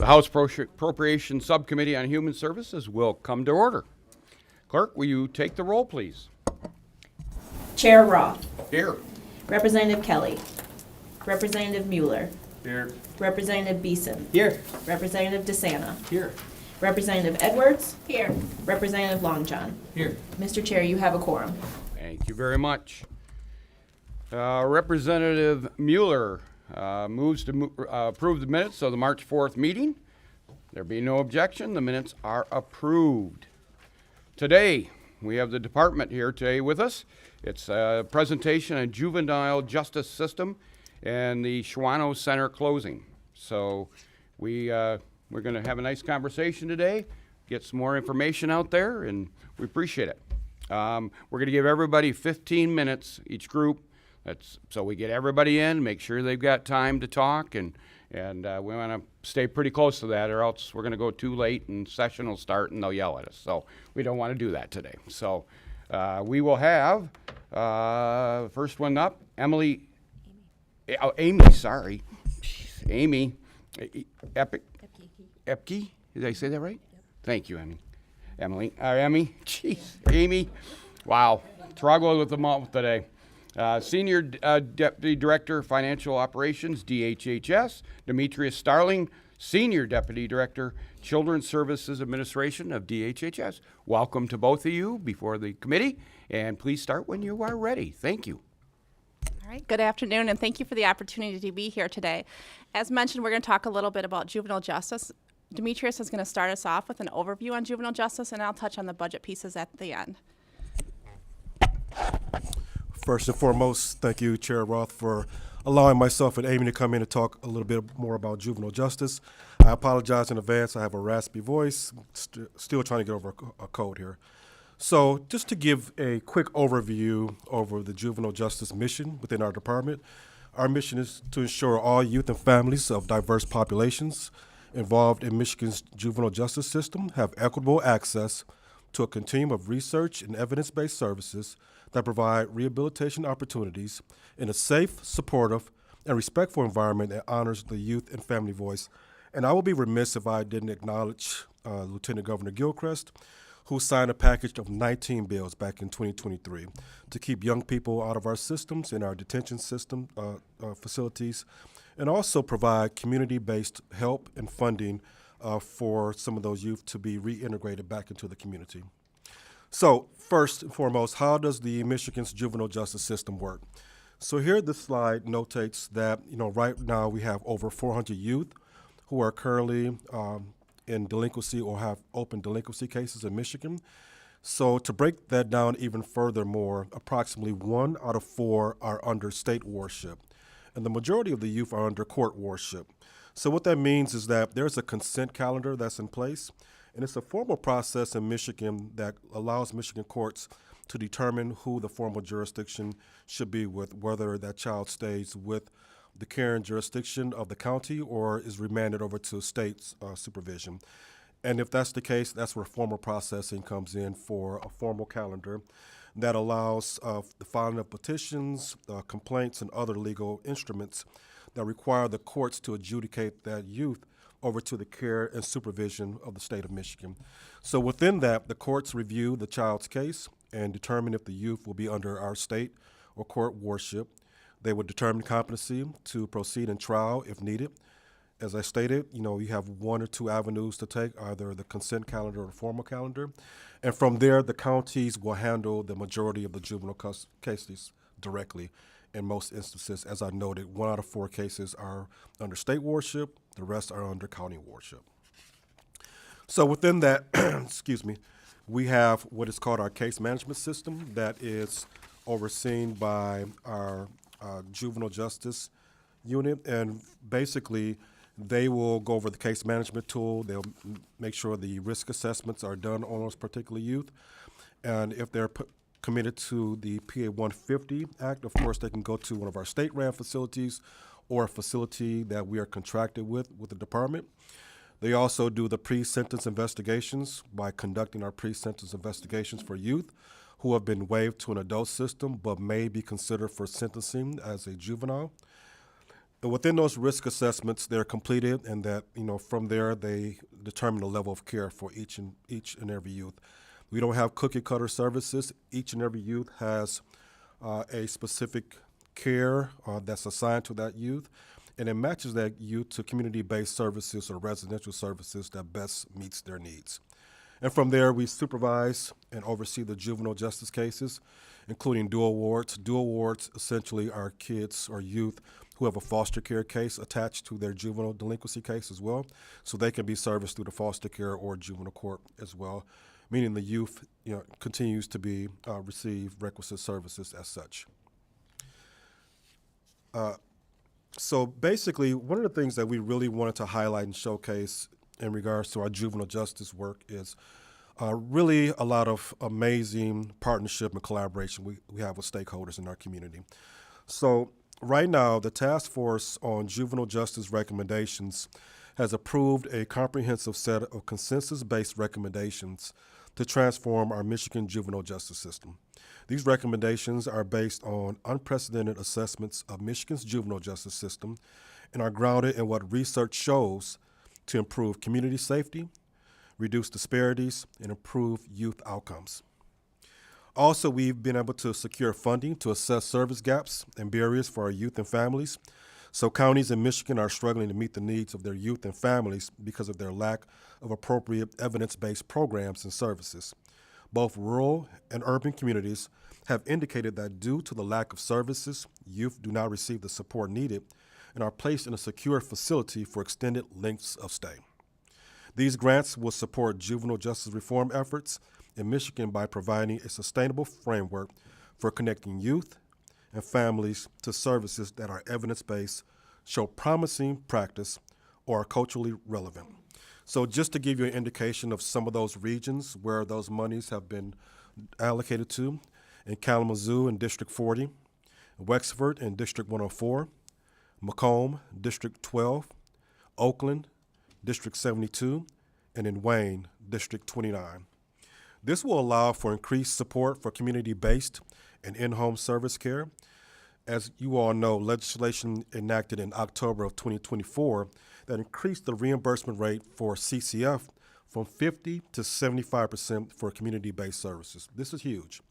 The House Appropriations Subcommittee on Human Services will come to order. Clerk, will you take the roll, please? Chair Roth. Here. Representative Kelly. Representative Mueller. Here. Representative Beeson. Here. Representative DeSanta. Here. Representative Edwards. Here. Representative Longjohn. Here. Mr. Chair, you have a quorum. Thank you very much. Representative Mueller moves to approve the minutes of the March 4th meeting. There be no objection. The minutes are approved. Today, we have the department here today with us. It's a presentation on juvenile justice system and the Shawano Center closing. So we're going to have a nice conversation today, get some more information out there, and we appreciate it. We're going to give everybody 15 minutes, each group. So we get everybody in, make sure they've got time to talk, and we want to stay pretty close to that, or else we're going to go too late and session will start and they'll yell at us. So we don't want to do that today. So we will have first one up, Amy, sorry. Jeez, Amy Epke. Did I say that right? Yep. Thank you, Emily. Emmy. Jeez, Amy. Wow, struggled with the mouth today. Senior Deputy Director, Financial Operations, DHHS, Demetrius Starling, Senior Deputy Director, Children's Services Administration of DHHS. Welcome to both of you before the committee, and please start when you are ready. Thank you. All right, good afternoon, and thank you for the opportunity to be here today. As mentioned, we're going to talk a little bit about juvenile justice. Demetrius is going to start us off with an overview on juvenile justice, and I'll touch on the budget pieces at the end. First and foremost, thank you, Chair Roth, for allowing myself and Amy to come in and talk a little bit more about juvenile justice. I apologize in advance. I have a raspy voice, still trying to get over a cold here. So just to give a quick overview over the juvenile justice mission within our department, our mission is to ensure all youth and families of diverse populations involved in Michigan's juvenile justice system have equitable access to a continuum of research and evidence-based services that provide rehabilitation opportunities in a safe, supportive, and respectful environment that honors the youth and family voice. And I will be remiss if I didn't acknowledge Lieutenant Governor Gilchrist, who signed a package of 19 bills back in 2023 to keep young people out of our systems, in our detention system facilities, and also provide community-based help and funding for some of those youth to be reintegrated back into the community. So first and foremost, how does the Michigan's juvenile justice system work? So here this slide notates that, right now we have over 400 youth who are currently in delinquency or have open delinquency cases in Michigan. So to break that down even furthermore, approximately 1 out of 4 are under state warship, and the majority of the youth are under court warship. So what that means is that there's a consent calendar that's in place, and it's a formal process in Michigan that allows Michigan courts to determine who the formal jurisdiction should be with, whether that child stays with the care and jurisdiction of the county or is remanded over to state supervision. And if that's the case, that's where formal processing comes in for a formal calendar that allows the filing of petitions, complaints, and other legal instruments that require the courts to adjudicate that youth over to the care and supervision of the state of Michigan. So within that, the courts review the child's case and determine if the youth will be under our state or court warship. They would determine competency to proceed in trial if needed. As I stated, you have 1 or 2 avenues to take, either the consent calendar or the formal calendar. And from there, the counties will handle the majority of the juvenile cases directly. In most instances, as I noted, 1 out of 4 cases are under state warship, the rest are under county warship. So within that, we have what is called our case management system that is overseen by our juvenile justice unit, and basically they will go over the case management tool. They'll make sure the risk assessments are done on those particular youth, and if they're committed to the PA 150 Act, of course, they can go to one of our state-ran facilities or a facility that we are contracted with the department. They also do the pre-sentence investigations by conducting our pre-sentence investigations for youth who have been waived to an adult system but may be considered for sentencing as a juvenile. And within those risk assessments, they're completed, and that from there they determine the level of care for each and every youth. We don't have cookie cutter services. Each and every youth has a specific care that's assigned to that youth, and it matches that youth to community-based services or residential services that best meets their needs. And from there, we supervise and oversee the juvenile justice cases, including dual wards. Dual wards essentially are kids or youth who have a foster care case attached to their juvenile delinquency case as well, so they can be serviced through the foster care or juvenile court as well, meaning the youth continues to be receive requisite services as such. So basically, one of the things that we really wanted to highlight and showcase in regards to our juvenile justice work is really a lot of amazing partnership and collaboration we have with stakeholders in our community. So right now, the Task Force on Juvenile Justice Recommendations has approved a comprehensive set of consensus-based recommendations to transform our Michigan juvenile justice system. These recommendations are based on unprecedented assessments of Michigan's juvenile justice system and are grounded in what research shows to improve community safety, reduce disparities, and improve youth outcomes. Also, we've been able to secure funding to assess service gaps and barriers for our youth and families. So counties in Michigan are struggling to meet the needs of their youth and families because of their lack of appropriate evidence-based programs and services. Both rural and urban communities have indicated that due to the lack of services, youth do not receive the support needed and are placed in a secure facility for extended lengths of stay. These grants will support juvenile justice reform efforts in Michigan by providing a sustainable framework for connecting youth and families to services that are evidence-based, show promising practice, or are culturally relevant. So just to give you an indication of some of those regions where those monies have been allocated to, in Kalamazoo in District 40, Wexford in District 104, Macomb, District 12, Oakland, District 72, and in Wayne, District 29. This will allow for increased support for community-based and in-home service care. As you all know, legislation enacted in October of 2024 that increased the reimbursement rate for CCF from 50 to 75% for community-based services. This is huge.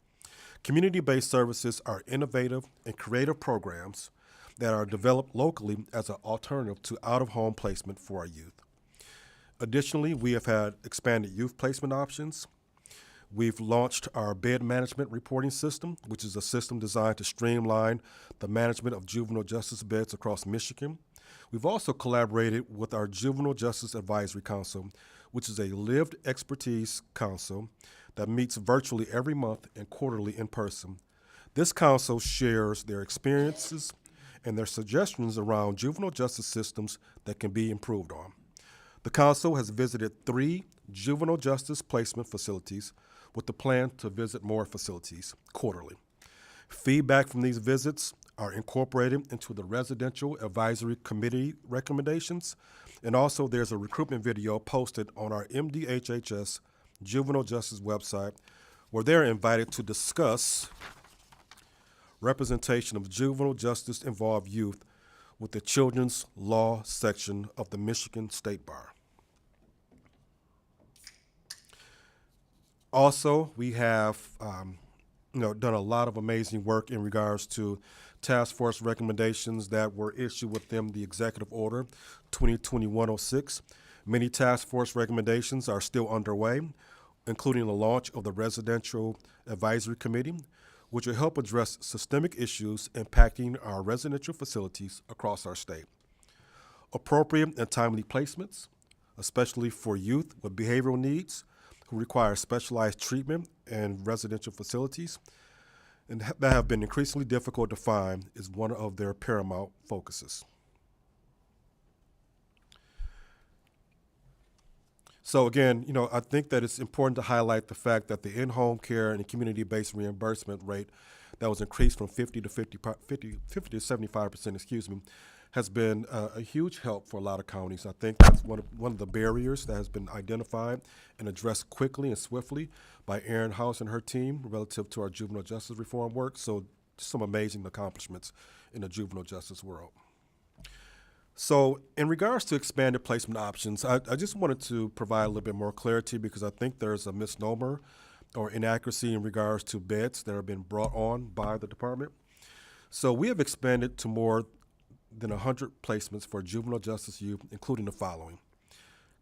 Community-based services are innovative and creative programs that are developed locally as an alternative to out-of-home placement for our youth. Additionally, we have had expanded youth placement options. We've launched our bed management reporting system, which is a system designed to streamline the management of juvenile justice beds across Michigan. We've also collaborated with our Juvenile Justice Advisory Council, which is a lived expertise council that meets virtually every month and quarterly in person. This council shares their experiences and their suggestions around juvenile justice systems that can be improved on. The council has visited 3 juvenile justice placement facilities with the plan to visit more facilities quarterly. Feedback from these visits are incorporated into the Residential Advisory Committee recommendations, and also there's a recruitment video posted on our MDHHS Juvenile Justice website where they're invited to discuss representation of juvenile justice involved youth with the Children's Law section of the Michigan State Bar. Also, we have done a lot of amazing work in regards to task force recommendations that were issued within the Executive Order 2021-06. Many task force recommendations are still underway, including the launch of the Residential Advisory Committee, which will help address systemic issues impacting our residential facilities across our state. Appropriate and timely placements, especially for youth with behavioral needs who require specialized treatment in residential facilities, and that have been increasingly difficult to find, is one of their paramount focuses. So again, I think that it's important to highlight the fact that the in-home care and community-based reimbursement rate that was increased from 50 to 75%, has been a huge help for a lot of counties. I think that's one of the barriers that has been identified and addressed quickly and swiftly by Erin House and her team relative to our juvenile justice reform work. So some amazing accomplishments in the juvenile justice world. So, in regards to expanded placement options, I just wanted to provide a little bit more clarity because I think there's a misnomer or inaccuracy in regards to beds that have been brought on by the department. So, we have expanded to more than 100 placements for juvenile justice youth, including the following.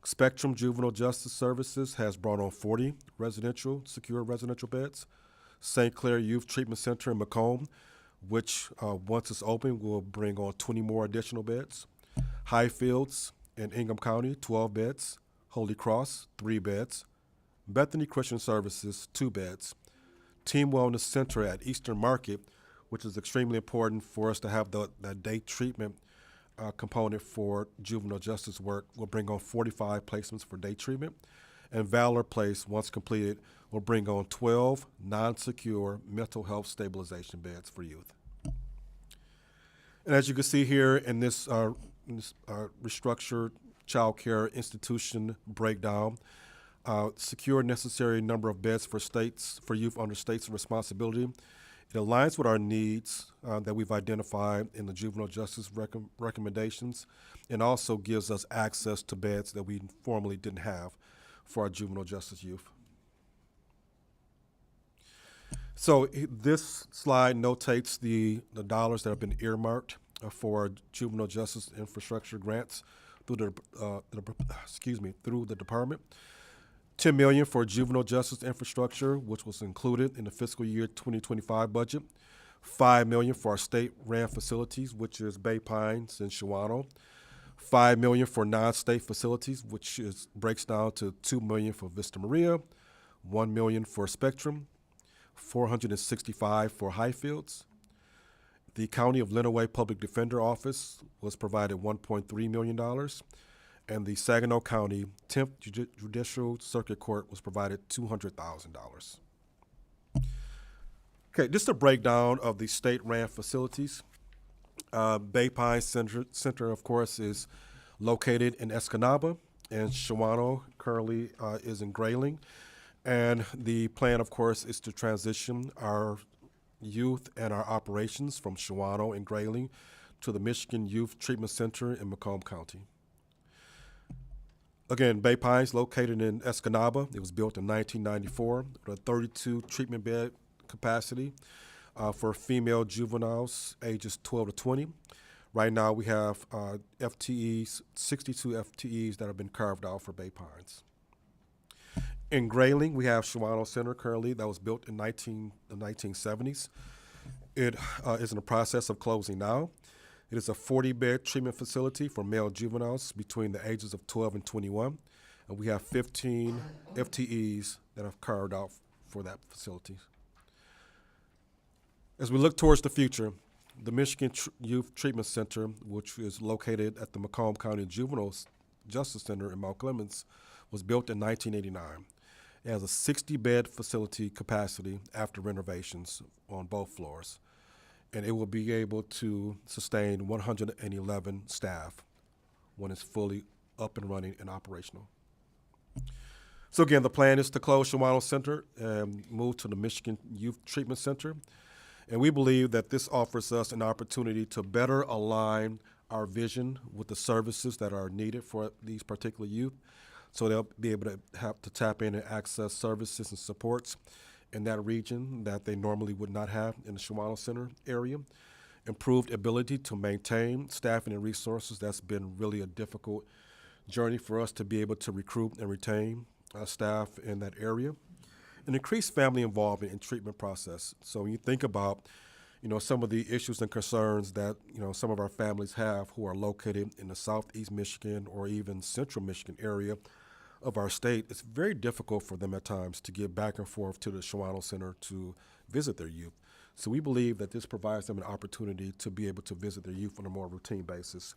Spectrum Juvenile Justice Services has brought on 40 secure residential beds. St. Clair Youth Treatment Center in Macomb, which once it's open, will bring on 20 more additional beds. Highfields in Ingham County, 12 beds. Holy Cross, 3 beds. Bethany Christian Services, 2 beds. Team Wellness Center at Eastern Market, which is extremely important for us to have that day treatment component for juvenile justice work, will bring on 45 placements for day treatment. And Valor Place, once completed, will bring on 12 non-secure mental health stabilization beds for youth. And as you can see here in this restructured child care institution breakdown, secure necessary number of beds for youth under states' responsibility. It aligns with our needs that we've identified in the juvenile justice recommendations, and also gives us access to beds that we formerly didn't have for our juvenile justice youth. So this slide notates the dollars that have been earmarked for juvenile justice infrastructure grants through the department. $10 million for juvenile justice infrastructure, which was included in the fiscal year 2025 budget. $5 million for our state-ran facilities, which is Bay Pines and Shawano. $5 million for non-state facilities, which breaks down to $2 million for Vista Maria, $1 million for Spectrum, $465 for Highfields. The County of Lenawee Public Defender Office was provided $1.3 million, and the Saginaw County 10th Judicial Circuit Court was provided $200,000. Okay, just a breakdown of the state-ran facilities. Bay Pine Center, of course, is located in Escanaba, and Shawano currently is in Grayling. And the plan, of course, is to transition our youth and our operations from Shawano and Grayling to the Michigan Youth Treatment Center in Macomb County. Again, Bay Pines, located in Escanaba. It was built in 1994 with a 32 treatment bed capacity for female juveniles ages 12 to 20. Right now, we have FTEs, 62 FTEs that have been carved out for Bay Pines. In Grayling, we have Shawano Center currently that was built in the 1970s. It is in the process of closing now. It is a 40-bed treatment facility for male juveniles between the ages of 12 and 21, and we have 15 FTEs that have carved out for that facility. As we look towards the future, the Michigan Youth Treatment Center, which is located at the Macomb County Juvenile Justice Center in Mount Clemens, was built in 1989. It has a 60-bed facility capacity after renovations on both floors, and it will be able to sustain 111 staff when it's fully up and running and operational. So again, the plan is to close Shawano Center and move to the Michigan Youth Treatment Center, and we believe that this offers us an opportunity to better align our vision with the services that are needed for these particular youth, so they'll be able to have to tap in and access services and supports in that region that they normally would not have in the Shawano Center area. Improved ability to maintain staffing and resources. That's been really a difficult journey for us to be able to recruit and retain staff in that area. And increased family involvement in treatment process. So when you think about, some of the issues and concerns that, some of our families have who are located in the southeast Michigan or even central Michigan area of our state, it's very difficult for them at times to get back and forth to the Shawano Center to visit their youth. So we believe that this provides them an opportunity to be able to visit their youth on a more routine basis.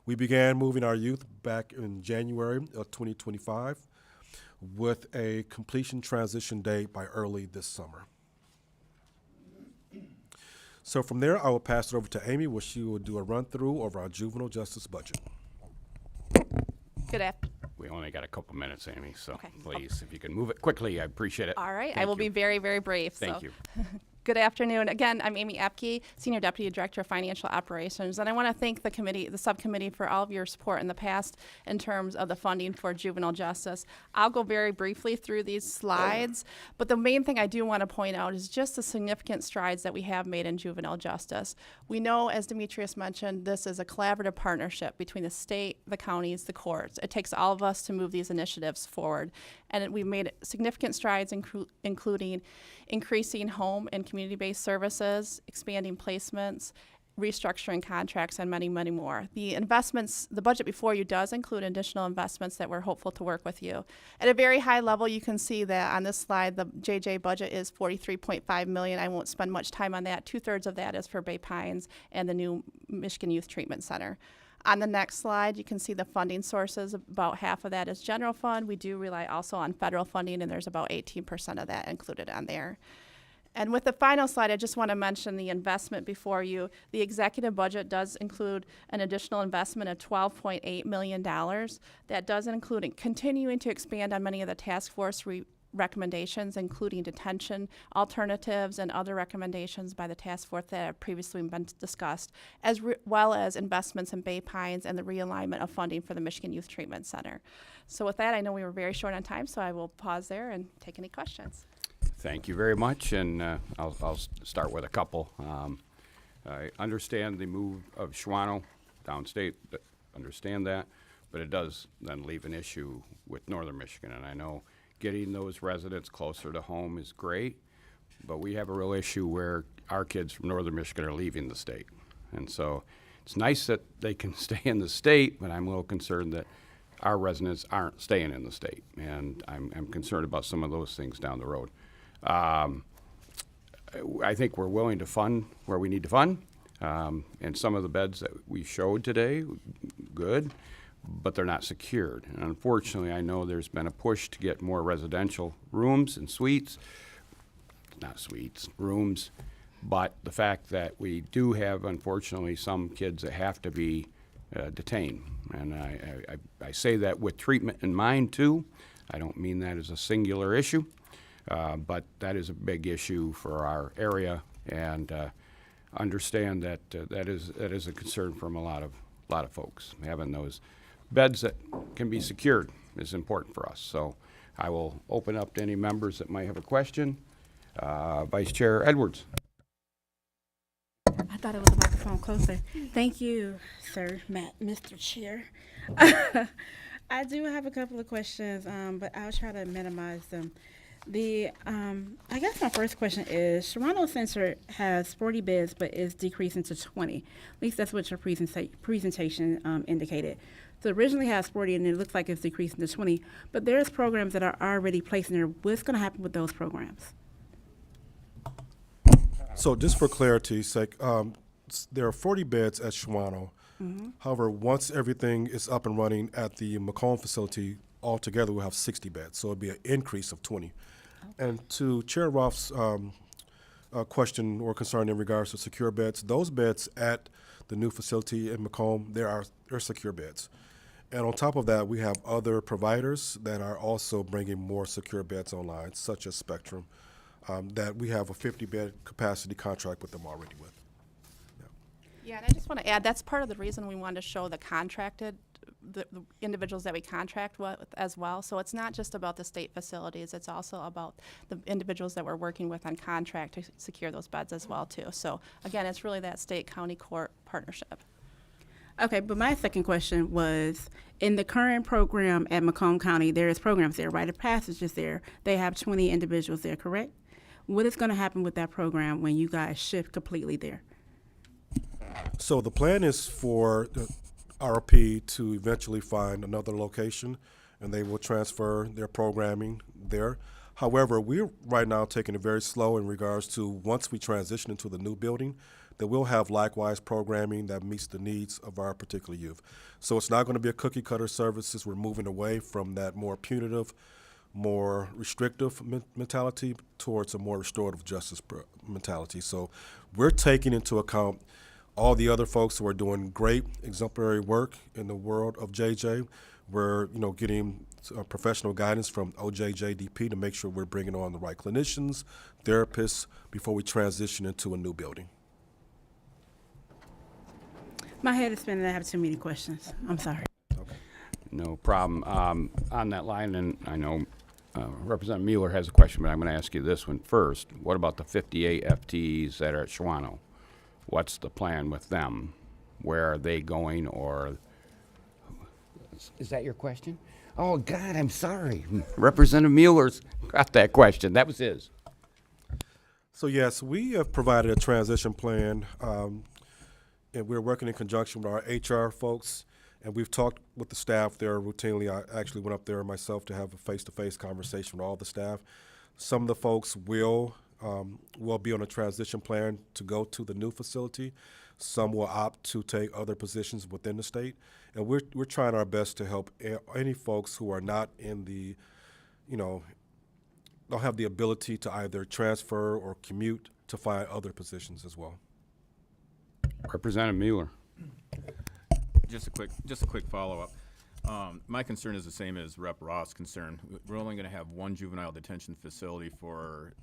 We began moving our youth back in January of 2025 with a completion transition date by early this summer. So from there, I will pass it over to Amy, where she will do a run-through of our juvenile justice budget. Good afternoon. We only got a couple minutes, Amy, so Okay. please, if you can move it quickly, I appreciate it. All right, I Thank will you. be very, very brief. Thank so. you. Good afternoon. Again, I'm Amy Epke, Senior Deputy Director of Financial Operations, and I want to thank the committee, the subcommittee, for all of your support in the past in terms of the funding for juvenile justice. I'll go very briefly through these slides, but the main thing I do want to point out is just the significant strides that we have made in juvenile justice. We know, as Demetrius mentioned, this is a collaborative partnership between the state, the counties, the courts. It takes all of us to move these initiatives forward, and we've made significant strides, including increasing home and community-based services, expanding placements, restructuring contracts, and many, many more. The investments, the budget before you does include additional investments that we're hopeful to work with you. At a very high level, you can see that on this slide, the JJ budget is $43.5 million. I won't spend much time on that. 2/3 of that is for Bay Pines and the new Michigan Youth Treatment Center. On the next slide, you can see the funding sources. About half of that is general fund. We do rely also on federal funding, and there's about 18% of that included on there. And with the final slide, I just want to mention the investment before you. The executive budget does include an additional investment of $12.8 million. That does include continuing to expand on many of the task force recommendations, including detention alternatives and other recommendations by the task force that have previously been discussed, as well as investments in Bay Pines and the realignment of funding for the Michigan Youth Treatment Center. So with that, I know we were very short on time, so I will pause there and take any questions. Thank you very much, and I'll start with a couple. I understand the move of Schwano downstate, understand that, but it does then leave an issue with northern Michigan, and I know getting those residents closer to home is great, but we have a real issue where our kids from northern Michigan are leaving the state. And so it's nice that they can stay in the state, but I'm a little concerned that our residents aren't staying in the state. And I'm concerned about some of those things down the road. I think we're willing to fund where we need to fund. And some of the beds that we showed today, good, but they're not secured. And unfortunately, I know there's been a push to get more residential rooms and suites, not suites, rooms, but the fact that we do have, unfortunately, some kids that have to be detained. And I say that with treatment in mind, too. I don't mean that as a singular issue, but that is a big issue for our area, and understand that that is a concern from a lot of folks. Having those beds that can be secured is important for us. So I will open up to any members that might have a question. Vice Chair Edwards. I thought it was a microphone closer. Thank you, sir, Mr. Chair. I do have a couple of questions, but I'll try to minimize them. I guess my first question is, Toronto Center has 40 beds, but is decreasing to 20. At least that's what your presentation indicated. So it originally has 40, and it looks like it's decreasing to 20. But there's programs that are already placed in there. What's going to happen with those programs? So just for clarity's sake, there are 40 beds at Schwano. Mm-hmm. However, once everything is up and running at the Macomb facility, altogether we'll have 60 beds. So it'll be an increase of 20. Okay. And to Chair Roth's question or concern in regards to secure beds, those beds at the new facility in Macomb, they're secure beds. And on top of that, we have other providers that are also bringing more secure beds online, such as Spectrum, that we have a 50-bed capacity contract with them already with. Yeah, and I just want to add, that's part of the reason we wanted to show the individuals that we contract with as well. So it's not just about the state facilities, it's also about the individuals that we're working with on contract to secure those beds as well, too. So again, it's really that state-county court partnership. Okay, but my second question was, in the current program at Macomb County, there is programs there, rite of passage is there. They have 20 individuals there, correct? What is going to happen with that program when you guys shift completely there? So the plan is for the RP to eventually find another location, and they will transfer their programming there. However, we're right now taking it very slow in regards to once we transition into the new building, that we'll have likewise programming that meets the needs of our particular youth. So it's not going to be a cookie cutter services. We're moving away from that more punitive, more restrictive mentality towards a more restorative justice mentality. So we're taking into account all the other folks who are doing great exemplary work in the world of JJ. We're getting professional guidance from OJJDP to make sure we're bringing on the right clinicians, therapists before we transition into a new building. My head is spinning. I have too many questions. I'm sorry. No problem. On that line, and I know Representative Mueller has a question, but I'm going to ask you this one first. What about the 58 FTEs that are at Shawano? What's the plan with them? Where are they going, or is that your question? Oh, God, I'm sorry. Representative Mueller's got that question. That was his. So yes, we have provided a transition plan, and we're working in conjunction with our HR folks, and we've talked with the staff there routinely. I actually went up there myself to have a face-to-face conversation with all the staff. Some of the folks will be on a transition plan to go to the new facility. Some will opt to take other positions within the state, and we're trying our best to help any folks who are not in the, don't have the ability to either transfer or commute to find other positions as well. Representative Mueller. Just a quick follow-up. My concern is the same as Rep. Roth's concern. We're only going to have one juvenile detention facility for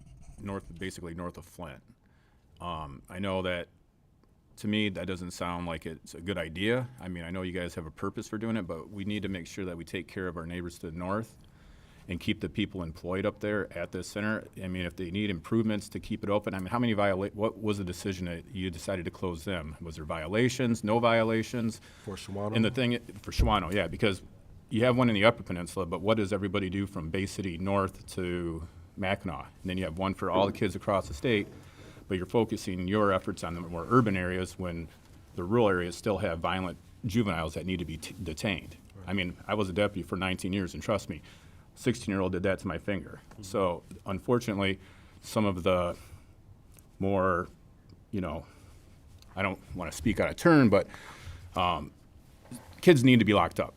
basically north of Flint. I know that, to me, that doesn't sound like it's a good idea. I mean, I know you guys have a purpose for doing it, but we need to make sure that we take care of our neighbors to the north and keep the people employed up there at this center. I mean, if they need improvements to keep it open, I mean, what was the decision that you decided to close them? Was there violations, no violations? For Shawano? And the thing, for Shawano, yeah, because you have one in the Upper Peninsula, but what does everybody do from Bay City north to Mackinac? And then you have one for all the kids across the state, but you're focusing your efforts on the more urban areas when the rural areas still have violent juveniles that need to be detained. Right. I mean, I was a deputy for 19 years, and trust me, 16-year-old did that to my finger. Mm-hmm. So unfortunately, some of the more, I don't want to speak out of turn, but kids need to be locked up.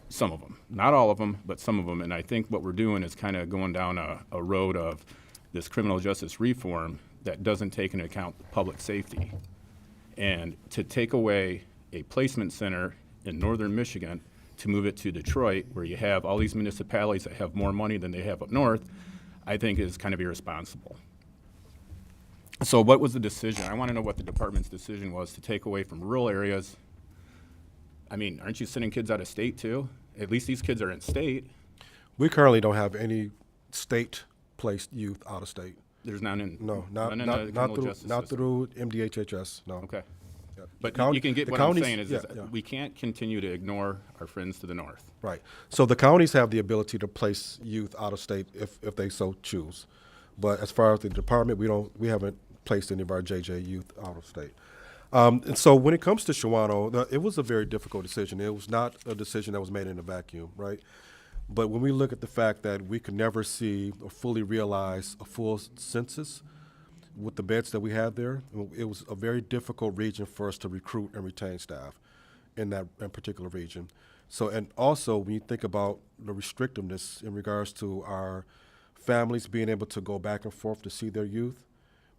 Some of them, not all of them, but some of them. And I think what we're doing is kind of going down a road of this criminal justice reform that doesn't take into account public safety. And to take away a placement center in northern Michigan to move it to Detroit, where you have all these municipalities that have more money than they have up north, I think is kind of irresponsible. So what was the decision? I want to know what the department's decision was to take away from rural areas. I mean, aren't you sending kids out of state too? At least these kids are in state. We currently don't have any state-placed youth out of state. There's none in No, none in the not criminal justice system. through MDHHS, no. Okay. Yeah. But County- you can get the what I'm counties- saying is, yeah, yeah. we can't continue to ignore our friends to the north. Right. So the counties have the ability to place youth out of state if they so choose. But as far as the department, we haven't placed any of our JJ youth out of state. And so when it comes to Shawano, it was a very difficult decision. It was not a decision that was made in a vacuum, right? But when we look at the fact that we could never see or fully realize a full census with the beds that we had there, it was a very difficult region for us to recruit and retain staff in that particular region. So, and also when you think about the restrictiveness in regards to our families being able to go back and forth to see their youth,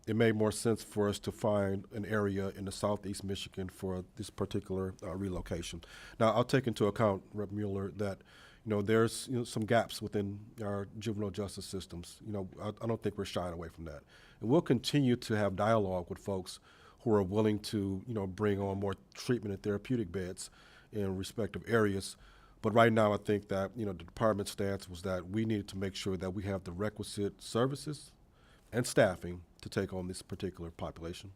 it made more sense for us to find an area in the southeast Michigan for this particular relocation. Now, I'll take into account, Rep. Mueller, that there's some gaps within our juvenile justice systems. I don't think we're shying away from that. And we'll continue to have dialogue with folks who are willing to bring on more treatment and therapeutic beds in respective areas. But right now, I think that the department's stance was that we needed to make sure that we have the requisite services and staffing to take on this particular population.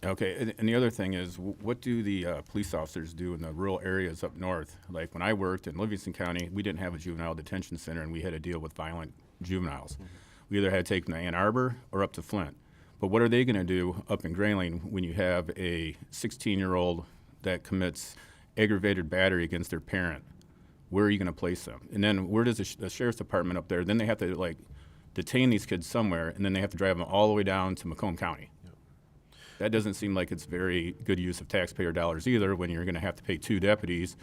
Okay, and the other thing is, what do the police officers do in the rural areas up north? Like when I worked in Livingston County, we didn't have a juvenile detention center, and we had to deal with violent juveniles. Mm-hmm. We either had to take them to Ann Arbor or up to Flint. But what are they going to do up in Grayling when you have a 16-year-old that commits aggravated battery against their parent? Where are you going to place them? And then where does the sheriff's department up there, then they have to detain these kids somewhere, and then they have to drive them all the way down to Macomb County. Yep. That doesn't seem like it's very good use of taxpayer dollars either, when you're going to have to pay 2 deputies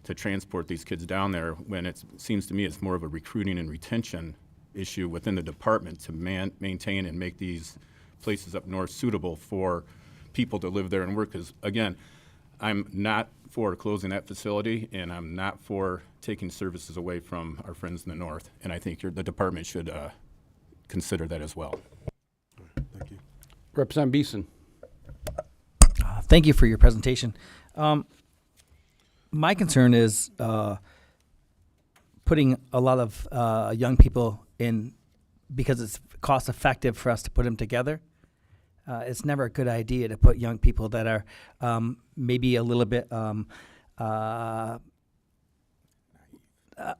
to transport these kids down there, when it seems to me it's more of a recruiting and retention issue within the department to maintain and make these places up north suitable for people to live there and work. Because again, I'm not for closing that facility, and I'm not for taking services away from our friends in the north. And I think the department should consider that as well. Thank you. Representative Beeson. Thank you for your presentation. My concern is putting a lot of young people in because it's cost effective for us to put them together. It's never a good idea to put young people that are maybe a little bit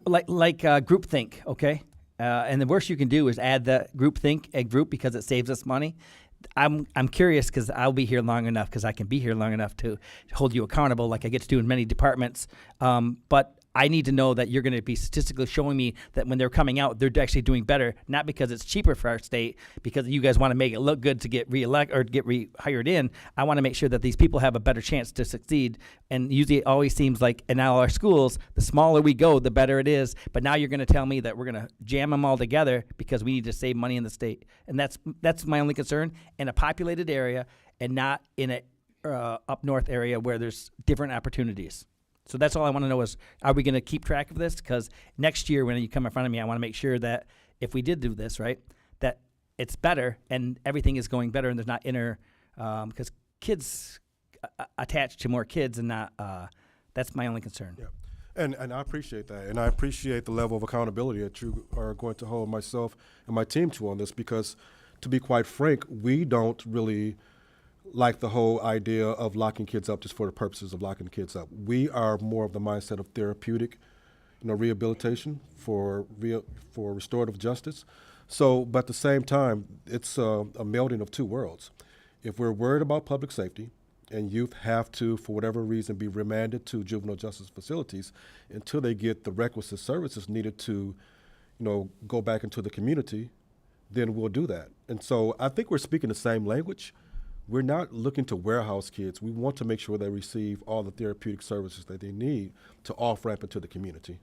like groupthink, okay? And the worst you can do is add the groupthink a group because it saves us money. I'm curious because I'll be here long enough because I can be here long enough to hold you accountable like I get to do in many departments. But I need to know that you're going to be statistically showing me that when they're coming out, they're actually doing better, not because it's cheaper for our state, because you guys want to make it look good to get reelected or get rehired in. I want to make sure that these people have a better chance to succeed. And usually it always seems like in all our schools, the smaller we go, the better it is. But now you're going to tell me that we're going to jam them all together because we need to save money in the state. And that's my only concern. In a populated area and not in a up north area where there's different opportunities. So that's all I want to know is, are we going to keep track of this? Because next year when you come in front of me, I want to make sure that if we did do this, right, that it's better and everything is going better and there's not because kids attach to more kids and not, that's my only concern. Yeah. And I appreciate that. And I appreciate the level of accountability that you are going to hold myself and my team to on this because, to be quite frank, we don't really like the whole idea of locking kids up just for the purposes of locking kids up. We are more of the mindset of therapeutic, rehabilitation for restorative justice. So, but at the same time, it's a melding of two worlds. If we're worried about public safety and youth have to, for whatever reason, be remanded to juvenile justice facilities until they get the requisite services needed to, go back into the community, then we'll do that. And so I think we're speaking the same language. We're not looking to warehouse kids. We want to make sure they receive all the therapeutic services that they need to off-ramp into the community.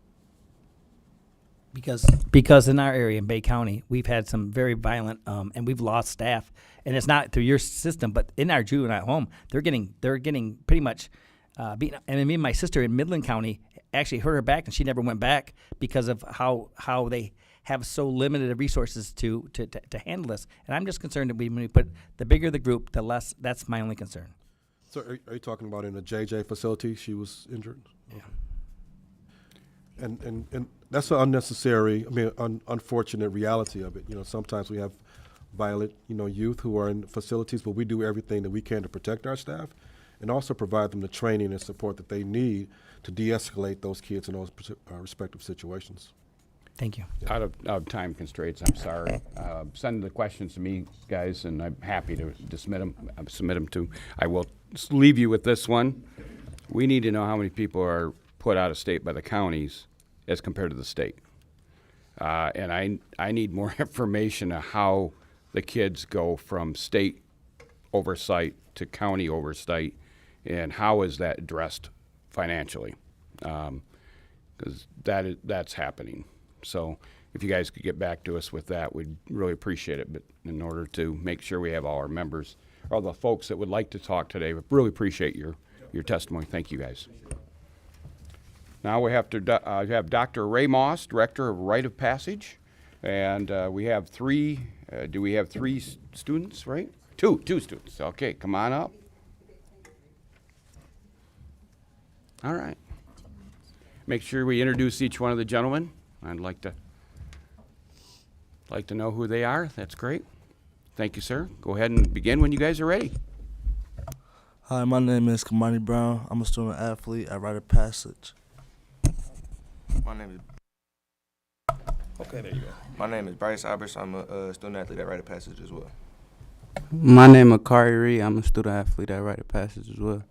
Because in our area in Bay County, we've had some very violent, and we've lost staff. And it's not through your system, but in our juvenile home, they're getting pretty much beaten. And me and my sister in Midland County actually hurt her back, and she never went back because of how they have so limited resources to handle this. And I'm just concerned that when we put the bigger the group, the less. That's my only concern. So are you talking about in a JJ facility she was injured? Yeah. Okay. And that's an unnecessary, unfortunate reality of it. Sometimes we have violent, youth who are in facilities, but we do everything that we can to protect our staff and also provide them the training and support that they need to de-escalate those kids in those respective situations. Thank you. Out of time constraints, I'm sorry. Send the questions to me, guys, and I'm happy to submit them to. I will leave you with this one. We need to know how many people are put out of state by the counties as compared to the state. And I need more information on how the kids go from state oversight to county oversight, and how is that addressed financially? Because that's happening. So if you guys could get back to us with that, we'd really appreciate it. But in order to make sure we have all our members, all the folks that would like to talk today, we really appreciate your testimony. Thank you, guys. Now we have to have Dr. Ray Moss, Director of Rite of Passage. And we have three, do we have three students, right? Two students. Okay, come on up. All right. Make sure we introduce each one of the gentlemen. I'd like to know who they are. That's great. Thank you, sir. Go ahead and begin when you guys are ready. Hi, my name is Kamani Brown. I'm a student athlete at Rite of Passage. My name is Bryce Albers. I'm a student athlete at Rite of Passage as well. My name is Kari Reed. I'm a student athlete at Rite of Passage as well.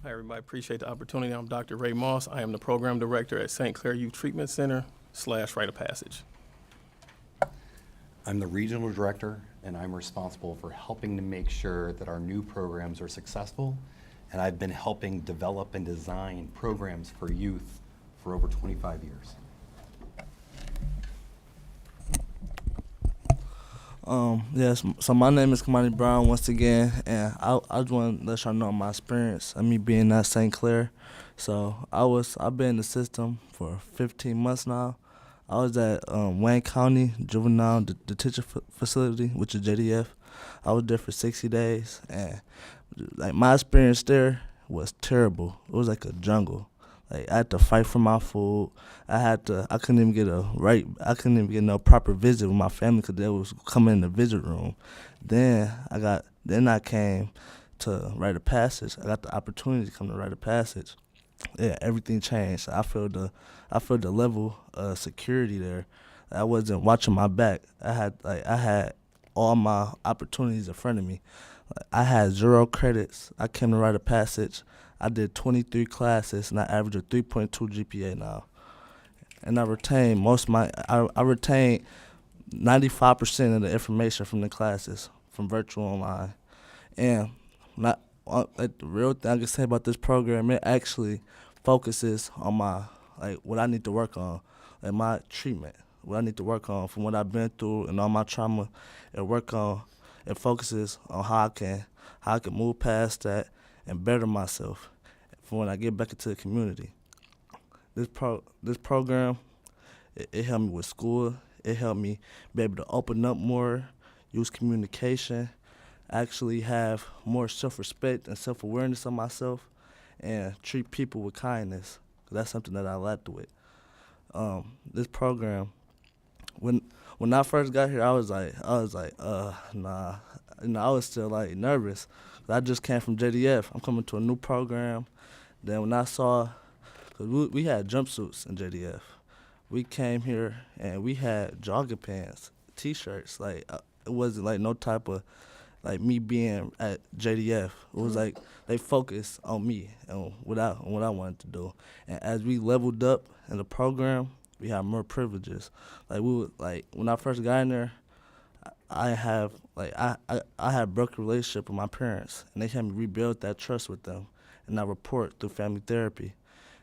Hi, everybody. Appreciate the opportunity. I'm Dr. Ray Moss. I am the program director at St. Clair Youth Treatment Center / Rite of Passage. I'm the regional director, and I'm responsible for helping to make sure that our new programs are successful. And I've been helping develop and design programs for youth for over 25 years. Yes, so my name is Kamani Brown once again, and I just want to let y'all know my experience of me being at St. Clair. So I've been in the system for 15 months now. I was at Wayne County Juvenile Detention Facility, which is JDF. I was there for 60 days, and like my experience there was terrible. It was like a jungle. Like I had to fight for my food. I couldn't even get no proper visit with my family because they was coming in the visit room. Then I came to Rite of Passage. I got the opportunity to come to Rite of Passage. Yeah, everything changed. I feel the level of security there. I wasn't watching my back. I had all my opportunities in front of me. I had 0 credits. I came to Rite of Passage. I did 23 classes, and I averaged a 3.2 GPA now. And I retained I retained 95% of the information from the classes, from virtual online. And the real thing I can say about this program, it actually focuses on what I need to work on, and my treatment, what I need to work on from what I've been through and all my trauma, it focuses on how I can move past that and better myself for when I get back into the community. This program, it helped me with school. It helped me be able to open up more, use communication, actually have more self-respect and self-awareness of myself, and treat people with kindness. 'Cause that's something that I lacked with. This program, when I first got here, I was like, nah. I was still like nervous. I just came from JDF. I'm coming to a new program. Then when I saw, cause we had jumpsuits in JDF. We came here and we had jogging pants, T-shirts. Like it wasn't like no type of like me being at JDF. It was like they focused on me and what I wanted to do. And as we leveled up in the program, we had more privileges. Like when I first got in there, I had broken relationship with my parents, and they helped me rebuild that trust with them. And I report through family therapy,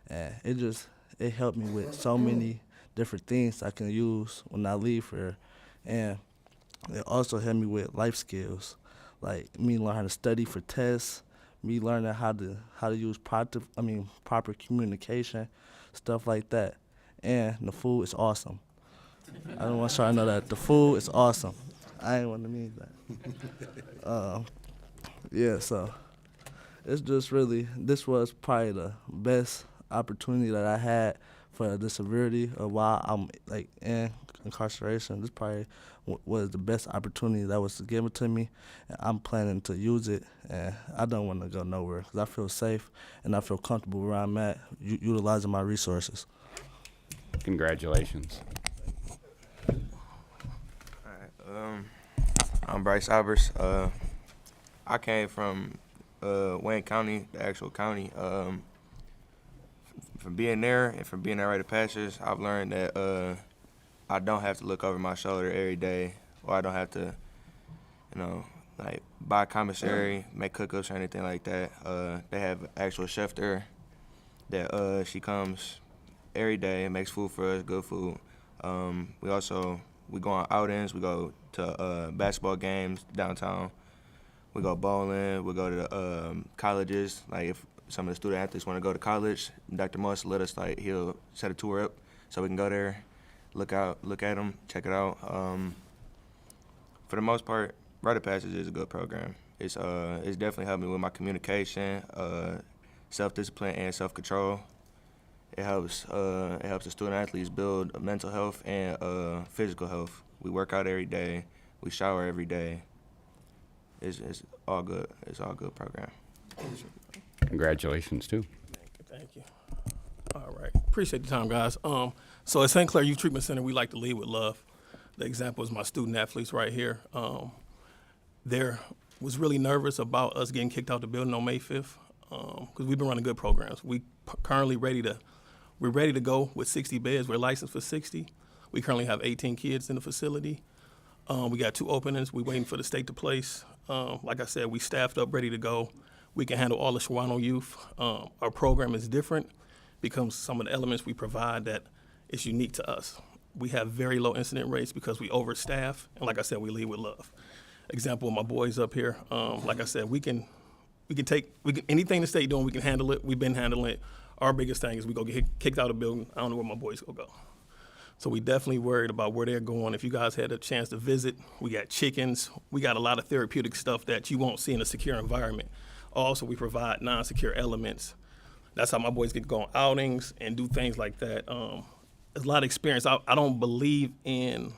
and it helped me with so many different things I can use when I leave here, and it also helped me with life skills, like me learning how to study for tests, me learning how to use proper communication, stuff like that. And the food is awesome. I don't want y'all to know that the food is awesome. I ain't want to mean that. Yeah, so it's just really, this was probably the best opportunity that I had for the severity of why I'm like in incarceration. This probably was the best opportunity that was given to me, and I'm planning to use it, and I don't want to go nowhere because I feel safe and I feel comfortable where I'm at, utilizing my resources. Congratulations. I'm Bryce Albers. I came from Wayne County, the actual county. From being there and from being at Rite of Passage, I've learned that I don't have to look over my shoulder every day, or I don't have to, like buy commissary, make cookouts or anything like that. They have an actual chef there that she comes every day and makes food for us, good food. We go on outings. We go to basketball games downtown. We go bowling. We go to the colleges. Like if some of the student athletes want to go to college, Dr. Moss let us he'll set a tour up so we can go there, look at them, check it out. For the most part, Rite of Passage is a good program. It's definitely helped me with my communication, self-discipline, and self-control. It helps the student athletes build mental health and physical health. We work out every day. We shower every day. It's all good. It's all good program. Congratulations too. Thank you. All right. Appreciate the time, guys. So at St. Clair Youth Treatment Center, we like to lead with love. The example is my student athletes right here. There was really nervous about us getting kicked out the building on May 5th because we've been running good programs. We currently we're ready to go with 60 beds. We're licensed for 60. We currently have 18 kids in the facility. We got 2 openings. We're waiting for the state to place. Like I said, we staffed up, ready to go. We can handle all the Shawano youth. Our program is different because some of the elements we provide that is unique to us. We have very low incident rates because we overstaff, and like I said, we lead with love. Example of my boys up here. Like I said, we can anything the state doing, we can handle it. We've been handling it. Our biggest thing is we go get kicked out of the building. I don't know where my boys go. So we definitely worried about where they're going. If you guys had a chance to visit, we got chickens. We got a lot of therapeutic stuff that you won't see in a secure environment. Also, we provide non-secure elements. That's how my boys get to go on outings and do things like that. There's a lot of experience. I don't believe in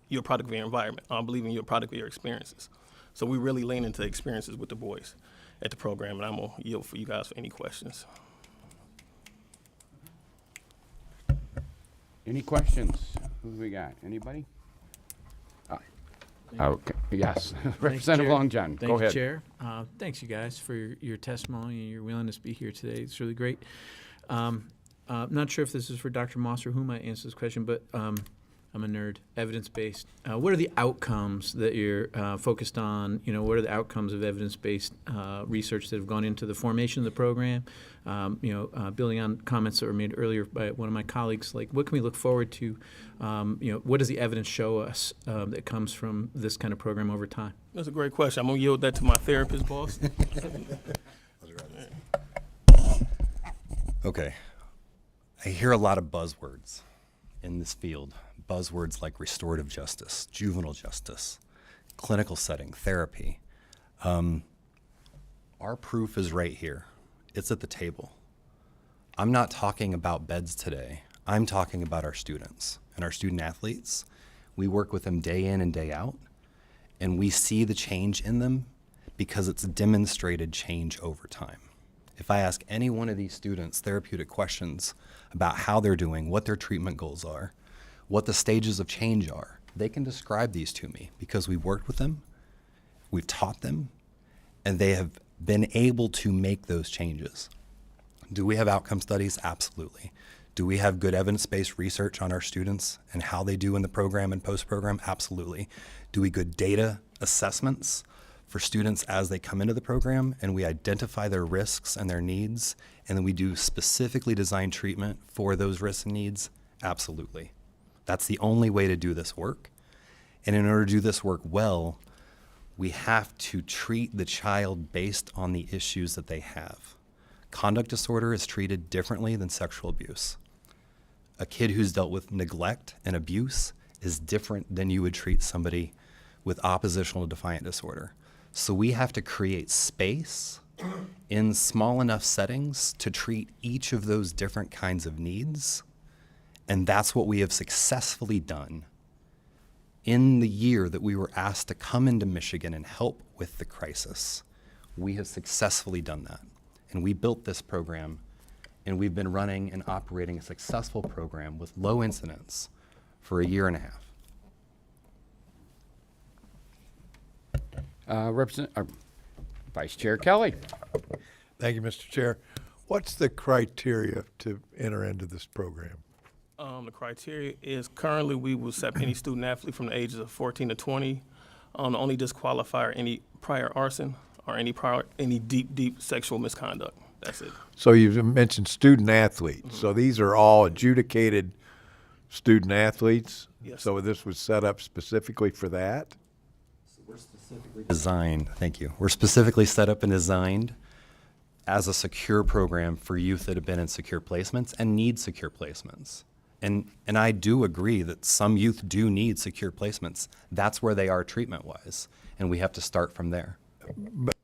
you're a product of your environment. I believe in you're a product of your experiences. So we really lean into experiences with the boys at the program, and I'm going to yield for you guys for any questions. Any questions? Who do we got? Anybody? Okay, yes. Representative Long John, go ahead. Thank you, Chair. Thanks, you guys, for your testimony and your willingness to be here today. It's really great. Not sure if this is for Dr. Moss or who might answer this question, but I'm a nerd. Evidence-based. What are the outcomes that you're focused on? What are the outcomes of evidence-based research that have gone into the formation of the program? Building on comments that were made earlier by one of my colleagues, like what can we look forward to? What does the evidence show us that comes from this kind of program over time? That's a great question. I'm going to yield that to my therapist, boss. Okay. I hear a lot of buzzwords in this field. Buzzwords like restorative justice, juvenile justice, clinical setting, therapy. Our proof is right here. It's at the table. I'm not talking about beds today. I'm talking about our students and our student athletes. We work with them day in and day out, and we see the change in them because it's demonstrated change over time. If I ask any one of these students therapeutic questions about how they're doing, what their treatment goals are, what the stages of change are, they can describe these to me because we've worked with them, we've taught them, and they have been able to make those changes. Do we have outcome studies? Absolutely. Do we have good evidence-based research on our students and how they do in the program and post-program? Absolutely. Do we good data assessments for students as they come into the program, and we identify their risks and their needs, and then we do specifically designed treatment for those risks and needs? Absolutely. That's the only way to do this work. And in order to do this work well, we have to treat the child based on the issues that they have. Conduct disorder is treated differently than sexual abuse. A kid who's dealt with neglect and abuse is different than you would treat somebody with oppositional defiant disorder. So we have to create space in small enough settings to treat each of those different kinds of needs. And that's what we have successfully done in the year that we were asked to come into Michigan and help with the crisis. We have successfully done that. And we built this program, and we've been running and operating a successful program with low incidence for a year and a half. Vice Chair Kelly. Thank you, Mr. Chair. What's the criteria to enter into this program? The criteria is currently we will accept any student athlete from the ages of 14 to 20. The only disqualifier, any prior arson or any deep sexual misconduct. That's it. So you've mentioned student athletes. Mm-hmm. So these are all adjudicated student athletes? Yes. So this was set up specifically for that? So we're specifically designed, thank you. We're specifically set up and designed as a secure program for youth that have been in secure placements and need secure placements. And I do agree that some youth do need secure placements. That's where they are treatment-wise, and we have to start from there. But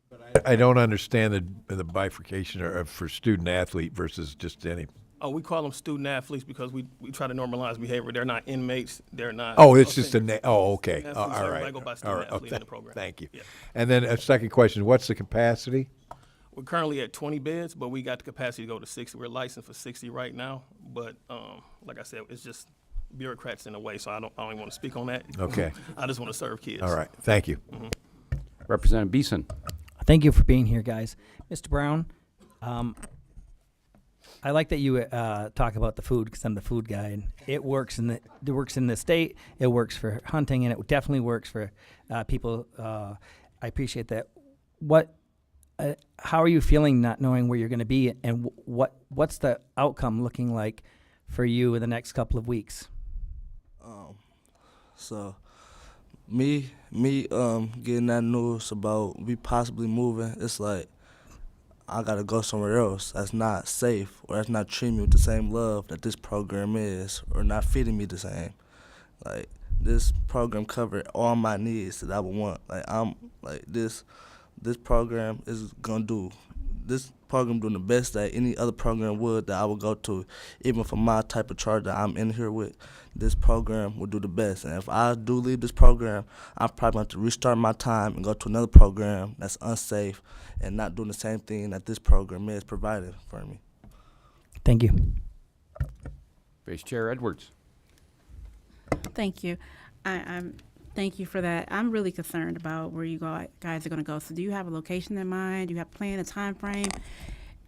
I don't understand the bifurcation for student athlete versus just any. Oh, we call them student athletes because we try to normalize behavior. They're not inmates. They're not. Oh, it's just okay. All right. I go by student athlete in the program. Thank you. Yeah. And then a second question, what's the capacity? We're currently at 20 beds, but we got the capacity to go to 60. We're licensed for 60 right now, but like I said, it's just bureaucrats in the way, so I don't even want to speak on that. Okay. I just want to serve kids. All right. Thank you. Mm-hmm. Representative Beeson. Thank you for being here, guys. Mr. Brown, I like that you talk about the food because I'm the food guy, and it works in the state. It works for hunting, and it definitely works for people. I appreciate that. How are you feeling not knowing where you're going to be, and what's the outcome looking like for you in the next couple of weeks? So me getting that news about me possibly moving, it's like I gotta go somewhere else that's not safe or that's not treating me with the same love that this program is, or not feeding me the same. Like this program covered all my needs that I would want. This program is gonna do. This program doing the best that any other program would that I would go to, even for my type of charge that I'm in here with. This program will do the best, and if I do leave this program, I'm probably going to restart my time and go to another program that's unsafe and not doing the same thing that this program is providing for me. Thank you. Vice Chair Edwards. Thank you. Thank you for that. I'm really concerned about where you guys are going to go. So do you have a location in mind? Do you have a plan, a time frame,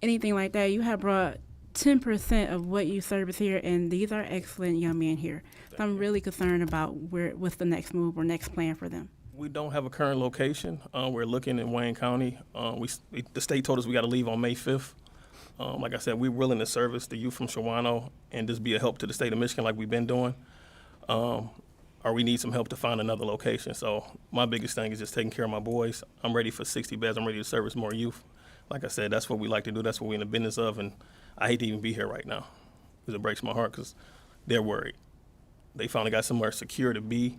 anything like that? You have brought 10% of what you service here, and these are excellent young men here. So I'm really concerned about what's the next move or next plan for them. We don't have a current location. We're looking in Wayne County. The state told us we got to leave on May 5th. Like I said, we're willing to service the youth from Juvenile and just be a help to the state of Michigan like we've been doing. Or we need some help to find another location. So my biggest thing is just taking care of my boys. I'm ready for 60 beds. I'm ready to service more youth. Like I said, that's what we like to do. That's what we're in the business of. And I hate to even be here right now because it breaks my heart because they're worried. They finally got somewhere secure to be,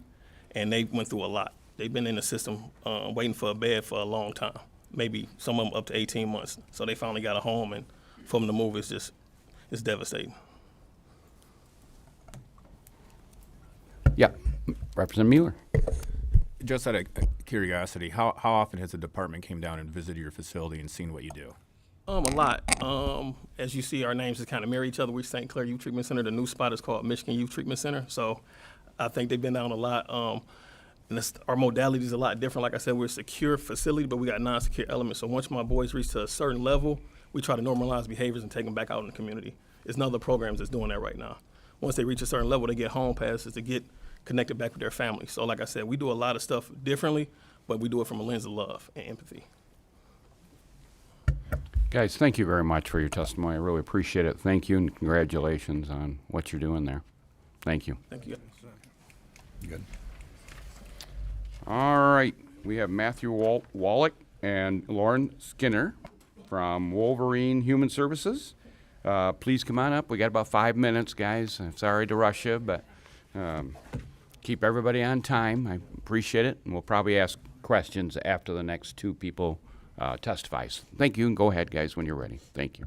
and they went through a lot. They've been in the system waiting for a bed for a long time, maybe some of them up to 18 months. So they finally got a home, and for them to move, it's devastating. Yeah, Representative Mueller. Just out of curiosity, how often has the department came down and visited your facility and seen what you do? A lot. As you see, our names just kind of mirror each other. We're St. Clair Youth Treatment Center. The new spot is called Michigan Youth Treatment Center. So I think they've been down a lot. And our modality is a lot different. Like I said, we're a secure facility, but we got non-secure elements. So once my boys reach to a certain level, we try to normalize behaviors and take them back out in the community. There's no other programs that's doing that right now. Once they reach a certain level, they get home passes to get connected back with their family. So like I said, we do a lot of stuff differently, but we do it from a lens of love and empathy. Guys, thank you very much for your testimony. I really appreciate it. Thank you, and congratulations on what you're doing there. Thank you. Thank you. Good. All right, we have Matthew Wallach and Lauren Skinner from Wolverine Human Services. Please come on up. We got about 5 minutes, guys. I'm sorry to rush you, but keep everybody on time. I appreciate it, and we'll probably ask questions after the next two people testifies. Thank you, and go ahead, guys, when you're ready. Thank you.